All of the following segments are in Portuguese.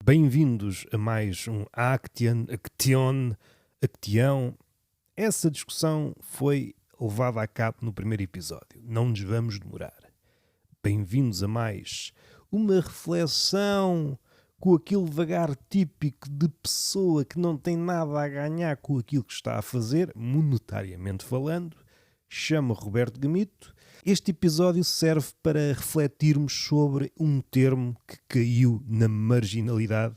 Bem-vindos a mais um Acteon. Essa discussão foi levada a cabo no primeiro episódio. Não nos vamos demorar. Bem-vindos a mais uma reflexão com aquele vagar típico de pessoa que não tem nada a ganhar com aquilo que está a fazer, monetariamente falando. Chama Roberto Gamito. Este episódio serve para refletirmos sobre um termo que caiu na marginalidade,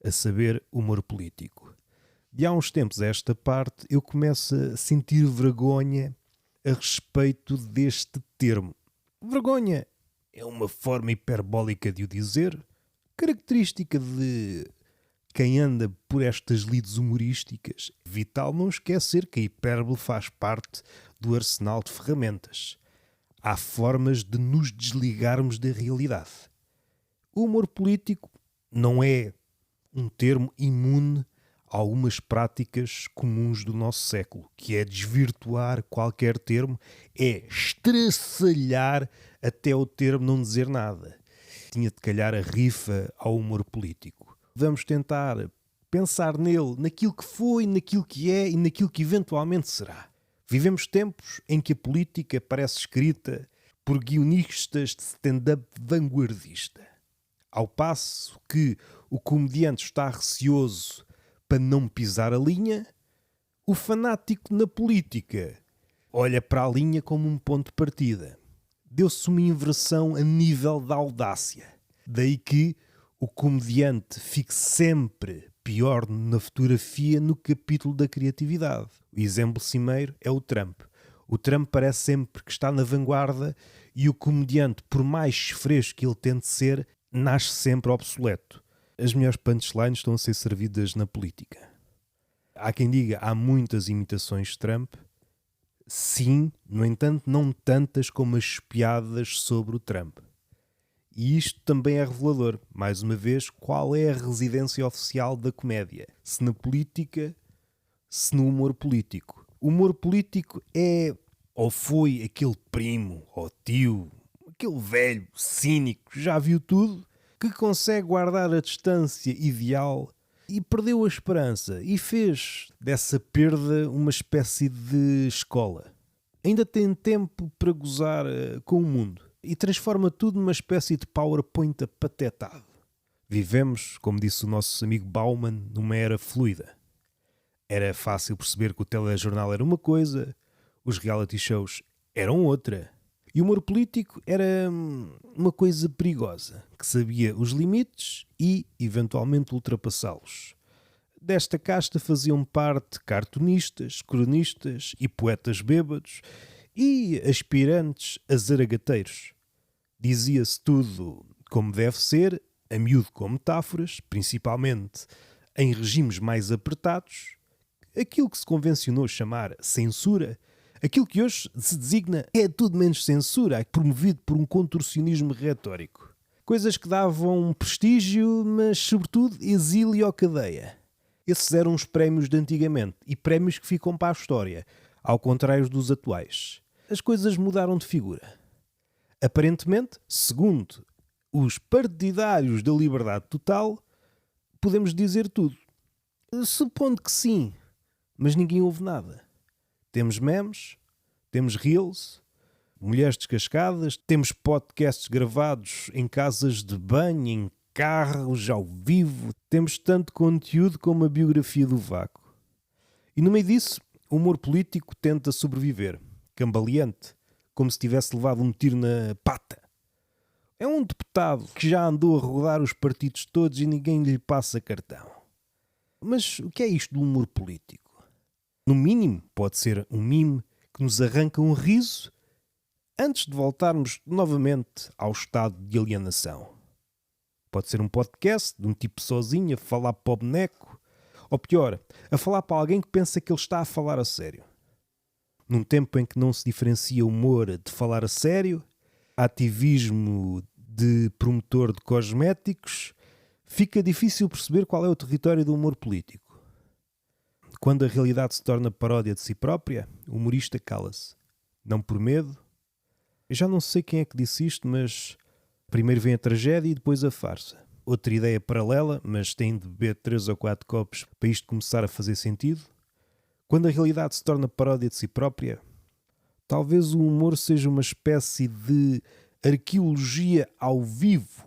a saber, humor político. De há uns tempos a esta parte, eu começo a sentir vergonha a respeito deste termo. Vergonha é uma forma hiperbólica de o dizer, característica de quem anda por estas lides humorísticas. Vital não esquecer que a hipérbole faz parte do arsenal de ferramentas. Há formas de nos desligarmos da realidade. O humor político não é um termo imune a algumas práticas comuns do nosso século, que é desvirtuar qualquer termo, é estraçalhar até o termo não dizer nada. Tinha de calhar a rifa ao humor político. Vamos tentar pensar nele, naquilo que foi, naquilo que é e naquilo que eventualmente será. Vivemos tempos em que a política parece escrita por guionistas de stand-up vanguardista. Ao passo que o comediante está receoso para não pisar a linha, o fanático na política olha para a linha como um ponto de partida. Deu-se uma inversão a nível da audácia. Daí que o comediante fique sempre pior na fotografia no capítulo da criatividade. O exemplo cimeiro é o Trump. O Trump parece sempre que está na vanguarda e o comediante, por mais fresco que ele tente ser, nasce sempre obsoleto. As melhores punchlines estão a ser servidas na política. Há quem diga há muitas imitações de Trump. Sim, no entanto, não tantas como as piadas sobre o Trump. E isto também é revelador. Mais uma vez, qual é a residência oficial da comédia? Se na política, se no humor político. O humor político é ou foi aquele primo ou tio, aquele velho cínico, já viu tudo, que consegue guardar a distância ideal e perdeu a esperança e fez dessa perda uma espécie de escola. Ainda tem tempo para gozar com o mundo. E transforma tudo numa espécie de PowerPoint apatetado. Vivemos, como disse o nosso amigo Bauman, numa era fluida. Era fácil perceber que o telejornal era uma coisa, os reality shows eram outra. E o humor político era uma coisa perigosa, que sabia os limites e, eventualmente, ultrapassá-los. Desta casta faziam parte cartunistas, cronistas e poetas bêbados e aspirantes a zaragateiros. Dizia-se tudo como deve ser, a miúdo com metáforas, principalmente em regimes mais apertados, aquilo que se convencionou chamar censura, aquilo que hoje se designa é tudo menos censura, promovido por um contorcionismo retórico. Coisas que davam prestígio, mas sobretudo exílio ou cadeia. Esses eram os prémios de antigamente e prémios que ficam para a história, ao contrário dos atuais. As coisas mudaram de figura. Aparentemente, segundo os partidários da liberdade total, podemos dizer tudo. Supondo que sim, mas ninguém ouve nada. Temos memes, temos reels, mulheres descascadas, temos podcasts gravados em casas de banho, em carros, ao vivo. Temos tanto conteúdo como a biografia do Vácuo. E no meio disso, o humor político tenta sobreviver, cambaleante, como se tivesse levado um tiro na pata. É um deputado que já andou a rodar os partidos todos e ninguém lhe passa cartão. Mas o que é isto do humor político? No mínimo, pode ser um mime que nos arranca um riso antes de voltarmos novamente ao estado de alienação. Pode ser um podcast de um tipo sozinho a falar para o boneco, ou pior, a falar para alguém que pensa que ele está a falar a sério. Num tempo em que não se diferencia humor de falar a sério, ativismo de promotor de cosméticos, Fica difícil perceber qual é o território do humor político. Quando a realidade se torna paródia de si própria, o humorista cala-se. Não por medo. Eu já não sei quem é que disse isto, mas primeiro vem a tragédia e depois a farsa. Outra ideia paralela, mas tem de beber 3 ou 4 copos para isto começar a fazer sentido. Quando a realidade se torna paródia de si própria, talvez o humor seja uma espécie de arqueologia ao vivo.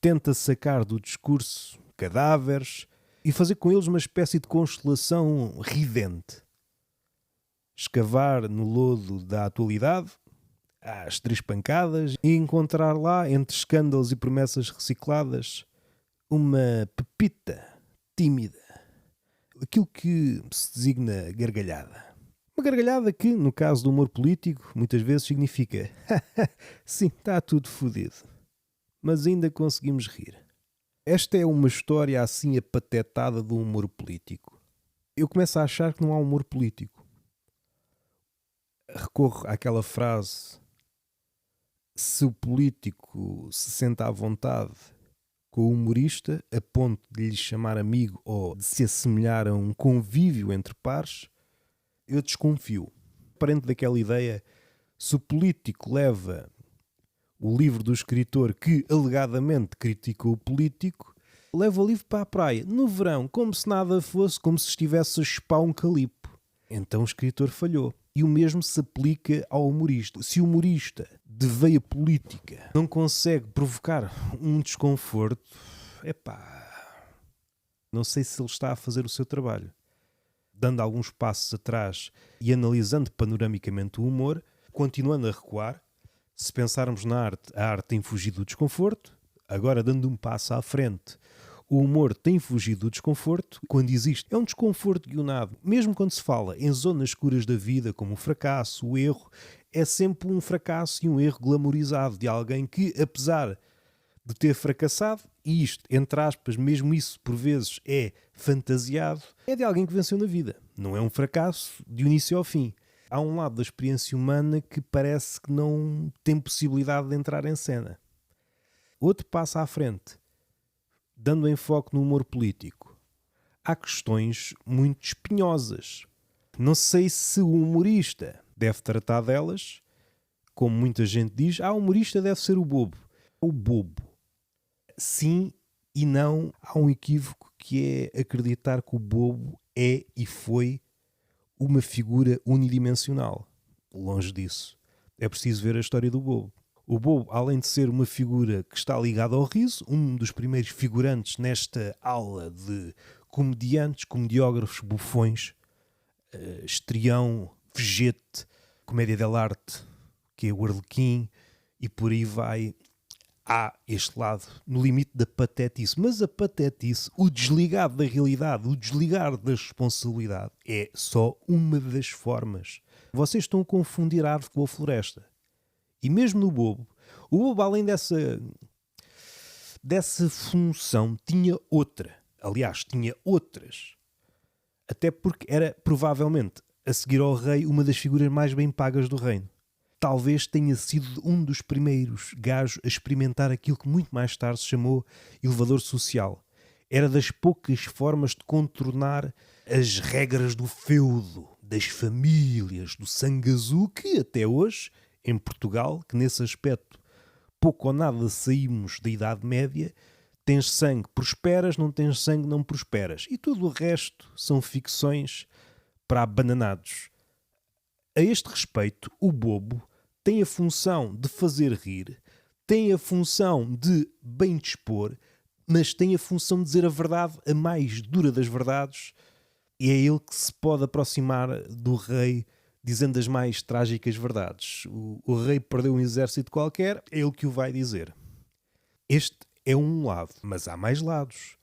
Tenta sacar do discurso cadáveres e fazer com eles uma espécie de constelação ridente. Escavar no lodo da atualidade, às 3 pancadas, e encontrar lá, entre escândalos e promessas recicladas, uma pepita tímida. Aquilo que se designa gargalhada. Uma gargalhada que, no caso do humor político, muitas vezes significa sim, está tudo fodido, mas ainda conseguimos rir. Esta é uma história assim apatetada do humor político. Eu começo a achar que não há humor político. Recorro àquela frase: se o político se sente à vontade com o humorista, a ponto de lhe chamar amigo ou de se assemelhar a um convívio entre pares, eu desconfio. Parente daquela ideia, se o político leva o livro do escritor que alegadamente criticou o político, leva o livro para a praia, no verão, como se nada fosse, como se estivesse a chupar um calipo. Então o escritor falhou. E o mesmo se aplica ao humorista. Se o humorista de veia política não consegue provocar um desconforto, não sei se ele está a fazer o seu trabalho. Dando alguns passos atrás e analisando panoramicamente o humor, continuando a recuar, se pensarmos na arte, a arte tem fugido do desconforto. Agora, dando um passo à frente, o humor tem fugido do desconforto. Quando existe, é um desconforto guionado. Mesmo quando se fala em zonas escuras da vida, como o fracasso, o erro, é sempre um fracasso e um erro glamourizado de alguém que, apesar de ter fracassado, e isto, entre aspas, mesmo isso por vezes é fantasiado, é de alguém que venceu na vida. Não é um fracasso de início ao fim. Há um lado da experiência humana que parece que não tem possibilidade de entrar em cena. Outro passo à frente, dando enfoque no humor político. Há questões muito espinhosas. Não sei se o humorista deve tratar delas, como muita gente diz, o humorista deve ser o bobo. O bobo. Sim e não. Há um equívoco que é acreditar que o bobo é e foi uma figura unidimensional. Longe disso. É preciso ver a história do bobo. O bobo, além de ser uma figura que está ligada ao riso, um dos primeiros figurantes nesta aula de comediantes, comediógrafos, bufões, estrião, vegete, comédia dell'arte, que é o Arlequim, e por aí vai. Há este lado, no limite da patetice. Mas a patetice, o desligado da realidade, o desligar da responsabilidade, é só uma das formas. Vocês estão a confundir a árvore com a floresta. E mesmo no bobo, o bobo, além dessa função, tinha outra. Aliás, tinha outras. Até porque era, provavelmente, a seguir ao rei, uma das figuras mais bem pagas do reino. Talvez tenha sido um dos primeiros gajos a experimentar aquilo que muito mais tarde se chamou elevador social. Era das poucas formas de contornar as regras do feudo, das famílias, do sangue azul, que até hoje, em Portugal, que nesse aspecto pouco ou nada saímos da Idade Média, tens sangue, prosperas, não tens sangue, não prosperas. E tudo o resto são ficções para abananados. A este respeito, o bobo tem a função de fazer rir, tem a função de bem dispor, mas tem a função de dizer a verdade, a mais dura das verdades, e é ele que se pode aproximar do rei dizendo as mais trágicas verdades. O rei perdeu um exército qualquer, é ele que o vai dizer. Este é um lado, mas há mais lados.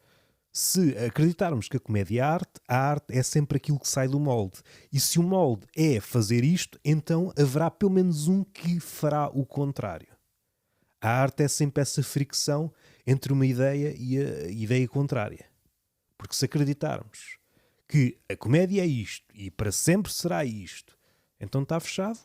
Se acreditarmos que a comédia é arte, a arte é sempre aquilo que sai do molde. E se o molde é fazer isto, então haverá pelo menos um que fará o contrário. A arte é sempre essa fricção entre uma ideia e a ideia contrária. Porque se acreditarmos que a comédia é isto e para sempre será isto, então está fechado.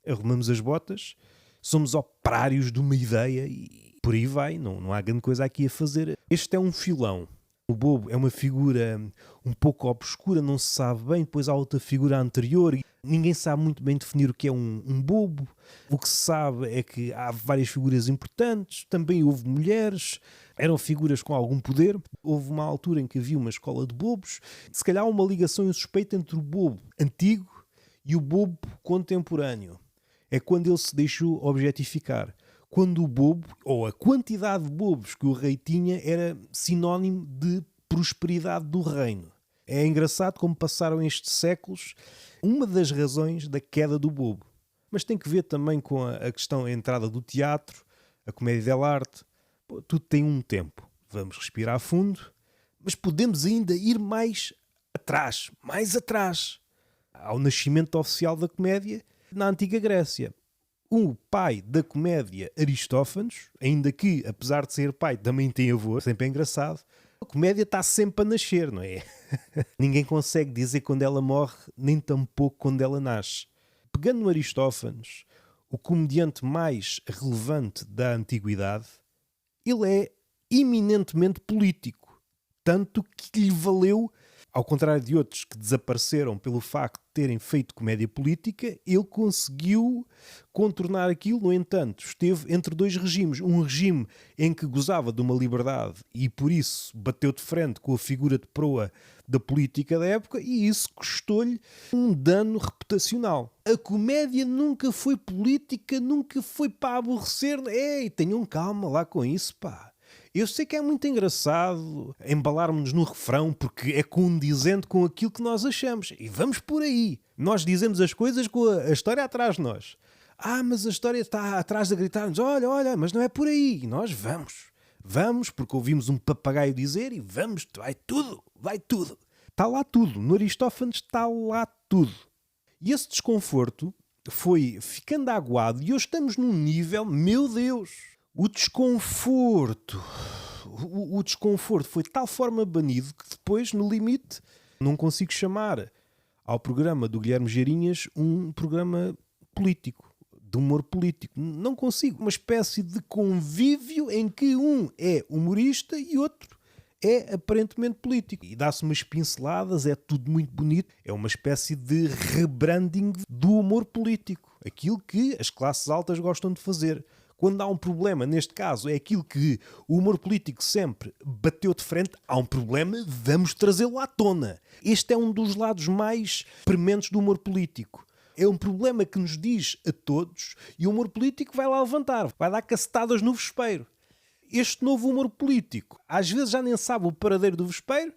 Arrumamos as botas, somos operários de uma ideia e por aí vai, não há grande coisa aqui a fazer. Este é um filão. O bobo é uma figura um pouco obscura, não se sabe bem. Depois há outra figura anterior. Ninguém sabe muito bem definir o que é um bobo. O que se sabe é que há várias figuras importantes. Também houve mulheres. Eram figuras com algum poder. Houve uma altura em que havia uma escola de bobos. Se calhar há uma ligação insuspeita entre o bobo antigo e o bobo contemporâneo. É quando ele se deixou objetificar. Quando o bobo, ou a quantidade de bobos que o rei tinha, era sinónimo de prosperidade do reino. É engraçado como passaram estes séculos, uma das razões da queda do bobo. Mas tem que ver também com a questão da entrada do teatro, a comédia dell'arte. Tudo tem um tempo. Vamos respirar fundo, mas podemos ainda ir mais atrás, ao nascimento oficial da comédia na Antiga Grécia. O pai da comédia, Aristófanes, ainda que, apesar de ser pai, também tem avô, sempre é engraçado, a comédia está sempre a nascer, não é? Ninguém consegue dizer quando ela morre, nem tampouco quando ela nasce. Pegando no Aristófanes, o comediante mais relevante da antiguidade, ele é eminentemente político. Tanto que lhe valeu, ao contrário de outros que desapareceram pelo facto de terem feito comédia política, ele conseguiu contornar aquilo. No entanto, esteve entre dois regimes. Um regime em que gozava de uma liberdade e, por isso, bateu de frente com a figura de proa da política da época, e isso custou-lhe um dano reputacional. A comédia nunca foi política, nunca foi para aborrecer. Ei, tenham calma lá com isso, pá. Eu sei que é muito engraçado embalarmos-nos no refrão porque é condizente com aquilo que nós achamos. E vamos por aí. Nós dizemos as coisas com a história atrás de nós. Mas a história está atrás de gritar-nos: olha, mas não é por aí. E nós vamos. Vamos, porque ouvimos um papagaio dizer e vamos, vai tudo. Está lá tudo. No Aristófanes está lá tudo. E esse desconforto foi ficando aguado e hoje estamos num nível, meu Deus... O desconforto foi de tal forma banido que depois, no limite, não consigo chamar ao programa do Guilherme Geirinhas um programa político, de humor político. Não consigo. Uma espécie de convívio em que um é humorista e outro é aparentemente político. E dá-se umas pinceladas, é tudo muito bonito. É uma espécie de rebranding do humor político. Aquilo que as classes altas gostam de fazer. Quando há um problema, neste caso, é aquilo que o humor político sempre bateu de frente. Há um problema, vamos trazê-lo à tona. Este é um dos lados mais prementes do humor político. É um problema que nos diz a todos e o humor político vai lá levantar, vai dar cacetadas no vespeiro. Este novo humor político, às vezes já nem sabe o paradeiro do vespeiro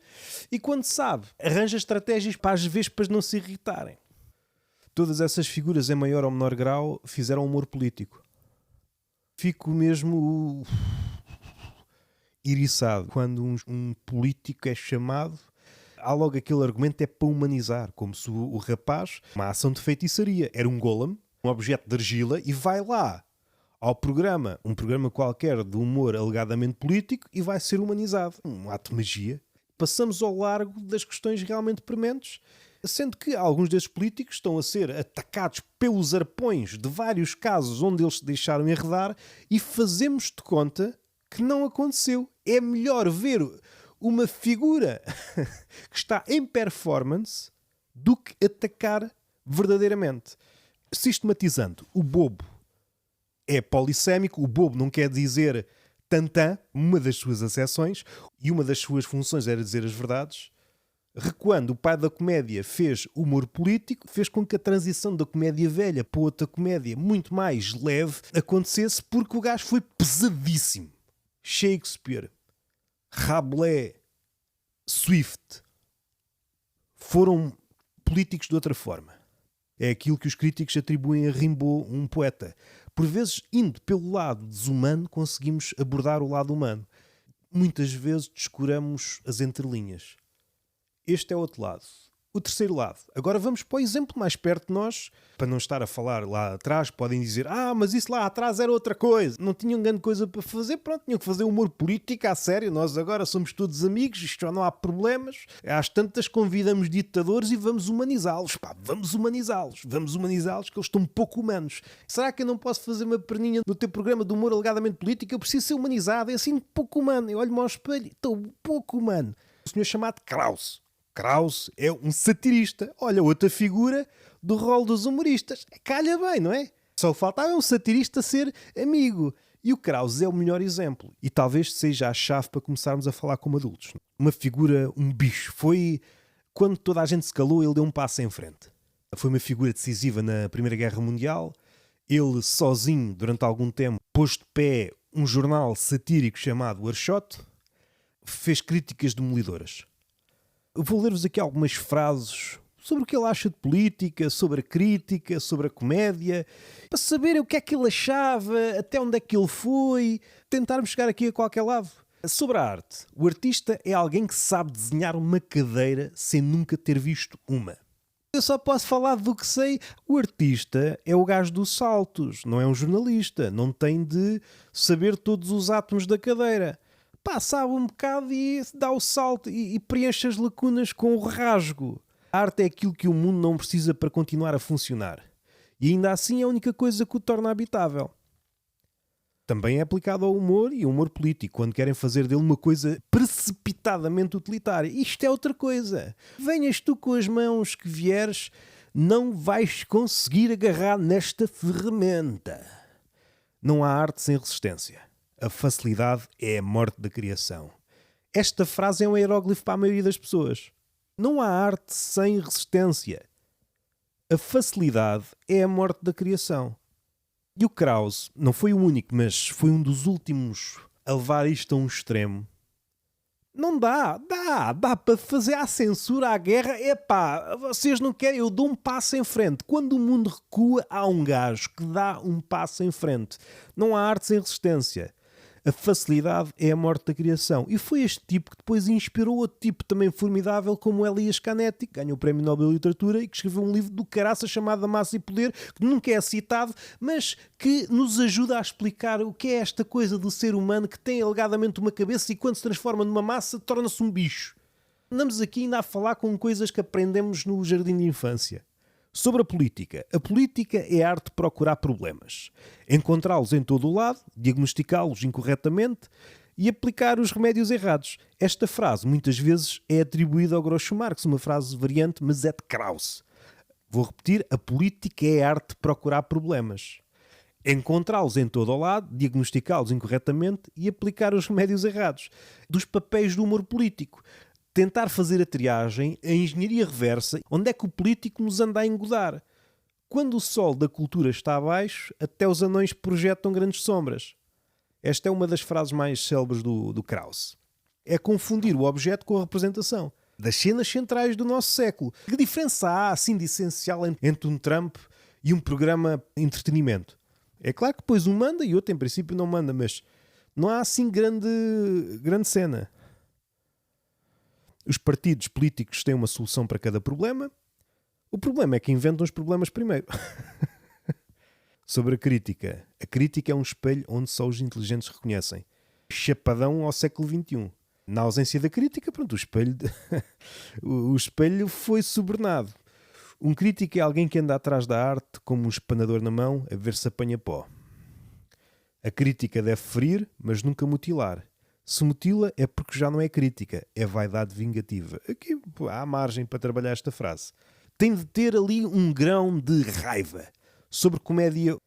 e quando sabe, arranja estratégias para as vespas não se irritarem. Todas essas figuras, em maior ou menor grau, fizeram humor político. Fico mesmo iriçado quando um político é chamado. Há logo aquele argumento, é para humanizar, como se o rapaz, uma ação de feitiçaria, era um golem, um objeto de argila, e vai lá ao programa, um programa qualquer de humor alegadamente político, e vai ser humanizado. Um ato de magia. Passamos ao largo das questões realmente prementes, sendo que alguns desses políticos estão a ser atacados pelos arpões de vários casos onde eles se deixaram enredar e fazemos de conta que não aconteceu. É melhor ver uma figura que está em performance do que atacar verdadeiramente. Sistematizando, o bobo é polissémico, o bobo não quer dizer tantã, uma das suas acessões, e uma das suas funções era dizer as verdades. Recuando, o pai da comédia fez humor político, fez com que a transição da comédia velha para outra comédia muito mais leve acontecesse porque o gajo foi pesadíssimo. Shakespeare, Rabelais, Swift foram políticos de outra forma. É aquilo que os críticos atribuem a Rimbaud, um poeta. Por vezes, indo pelo lado desumano, conseguimos abordar o lado humano. Muitas vezes descuramos as entrelinhas. Este é o outro lado. o terceiro lado. Agora vamos para o exemplo mais perto de nós, para não estar a falar lá atrás. Podem dizer, mas isso lá atrás era outra coisa. Não tinham grande coisa para fazer, pronto, tinham que fazer humor político à sério. Nós agora somos todos amigos, isto já não há problemas. Às tantas convidamos ditadores e vamos humanizá-los. Vamos humanizá-los, que eles estão pouco humanos. Será que eu não posso fazer uma perninha no teu programa de humor alegadamente político? Eu preciso ser humanizado, é assim pouco humano. Eu olho-me ao espelho, estou pouco humano. O senhor chamado Krause. Krause é um satirista. Olha, outra figura do rol dos humoristas. Calha bem, não é? Só faltava um satirista ser amigo. E o Krause é o melhor exemplo. E talvez seja a chave para começarmos a falar como adultos. Uma figura, um bicho. Foi quando toda a gente se calou, ele deu um passo em frente. Foi uma figura decisiva na Primeira Guerra Mundial. Ele, sozinho, durante algum tempo, pôs de pé um jornal satírico chamado O Archote. Fez críticas demolidoras. Eu vou ler-vos aqui algumas frases sobre o que ele acha de política, sobre a crítica, sobre a comédia, para saberem o que é que ele achava, até onde é que ele foi, tentarmos chegar aqui a qualquer lado. Sobre a arte, o artista é alguém que sabe desenhar uma cadeira sem nunca ter visto uma. Eu só posso falar do que sei. O artista é o gajo dos saltos, não é um jornalista, não tem de saber todos os átomos da cadeira. Sabe um bocado e dá o salto e preenche as lacunas com o rasgo. A arte é aquilo que o mundo não precisa para continuar a funcionar. E ainda assim é a única coisa que o torna habitável. Também é aplicado ao humor e ao humor político, quando querem fazer dele uma coisa precipitadamente utilitária. Isto é outra coisa. Venhas tu com as mãos que vieres, não vais conseguir agarrar nesta ferramenta. Não há arte sem resistência. A facilidade é a morte da criação. Esta frase é um hieróglifo para a maioria das pessoas. Não há arte sem resistência. A facilidade é a morte da criação. E o Krause não foi o único, mas foi um dos últimos a levar isto a um extremo. Não dá para fazer a censura, à guerra. Vocês não querem, eu dou um passo em frente. Quando o mundo recua, há um gajo que dá um passo em frente. Não há arte sem resistência. A facilidade é a morte da criação. E foi este tipo que depois inspirou outro tipo também formidável, como Elias Canetti, que ganhou o Prémio Nobel de Literatura e que escreveu um livro do caraça chamado A Massa e Poder, que nunca é citado, mas que nos ajuda a explicar o que é esta coisa do ser humano que tem alegadamente uma cabeça e quando se transforma numa massa torna-se um bicho. Andamos aqui ainda a falar com coisas que aprendemos no jardim de infância. Sobre a política é a arte de procurar problemas, encontrá-los em todo o lado, diagnosticá-los incorretamente e aplicar os remédios errados. Esta frase muitas vezes é atribuída ao Groucho Marx, uma frase variante, mas é de Krause. Vou repetir, a política é a arte de procurar problemas, encontrá-los em todo o lado, diagnosticá-los incorretamente e aplicar os remédios errados. Dos papéis do humor político. Tentar fazer a triagem, a engenharia reversa, onde é que o político nos anda a engodar. Quando o sol da cultura está abaixo, até os anões projetam grandes sombras. Esta é uma das frases mais célebres do Krause. É confundir o objeto com a representação. Das cenas centrais do nosso século. Que diferença há, assim, de essencial entre um Trump e um programa de entretenimento? É claro que depois um manda e outro, em princípio, não manda, mas não há, assim, grande cena. Os partidos políticos têm uma solução para cada problema. O problema é que inventam os problemas primeiro. Sobre a crítica é um espelho onde só os inteligentes reconhecem. Chapadão ao século XXI. Na ausência da crítica, pronto, o espelho foi sobrenado. Um crítico é alguém que anda atrás da arte como um espanador na mão a ver se apanha pó. A crítica deve ferir, mas nunca mutilar. Se mutila é porque já não é crítica, é vaidade vingativa. Aqui há margem para trabalhar esta frase. Tem de ter ali um grão de raiva. Sobre comédia,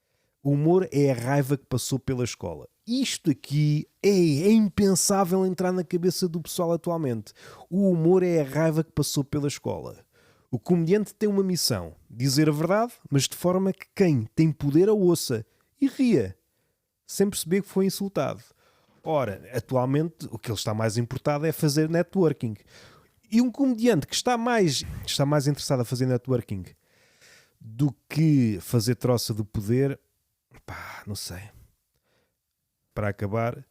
o humor é a raiva que passou pela escola. Isto aqui é impensável entrar na cabeça do pessoal atualmente. O humor é a raiva que passou pela escola. O comediante tem uma missão, dizer a verdade, mas de forma que quem tem poder a ouça e ria, sem perceber que foi insultado. Ora, atualmente o que ele está mais importado é fazer networking. E um comediante que está mais interessado a fazer networking do que fazer troça do poder, não sei. Para acabar,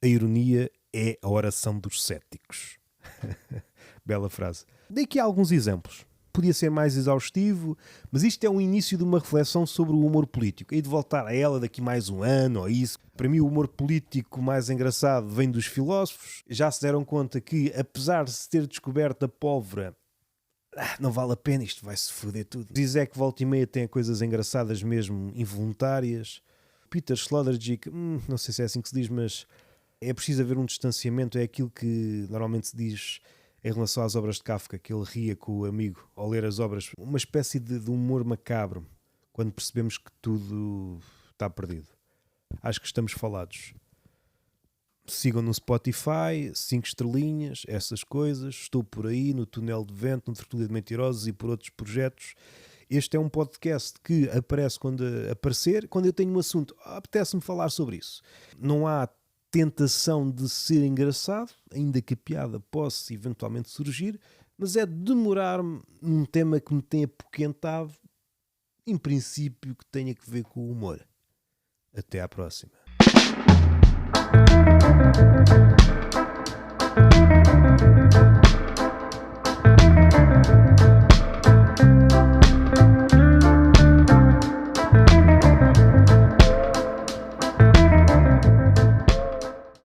a ironia é a oração dos céticos. Bela frase. Dei aqui alguns exemplos. Podia ser mais exaustivo, mas isto é um início de uma reflexão sobre o humor político. Hei de voltar a ela daqui mais um ano ou isso. Para mim o humor político mais engraçado vem dos filósofos. Já se deram conta que, apesar de se ter descoberto a pólvora, não vale a pena, isto vai-se foder tudo. Zizek volta e meia tem coisas engraçadas mesmo involuntárias. Peter Sloterdijk, não sei se é assim que se diz, mas é preciso haver um distanciamento. É aquilo que normalmente se diz em relação às obras de Kafka, que ele ria com o amigo ao ler as obras. Uma espécie de humor macabro, quando percebemos que tudo está perdido. Acho que estamos falados. Sigam no Spotify, 5 estrelinhas, essas coisas. Estou por aí, no Túnel de Vento, no Tertúlia de Mentirosos e por outros projetos. Este é um podcast que aparece quando aparecer, quando eu tenho um assunto, apetece-me falar sobre isso. Não há tentação de ser engraçado, ainda que a piada possa eventualmente surgir, mas é demorar-me num tema que me tem apoquentado, em princípio que tenha que ver com o humor. Até à próxima.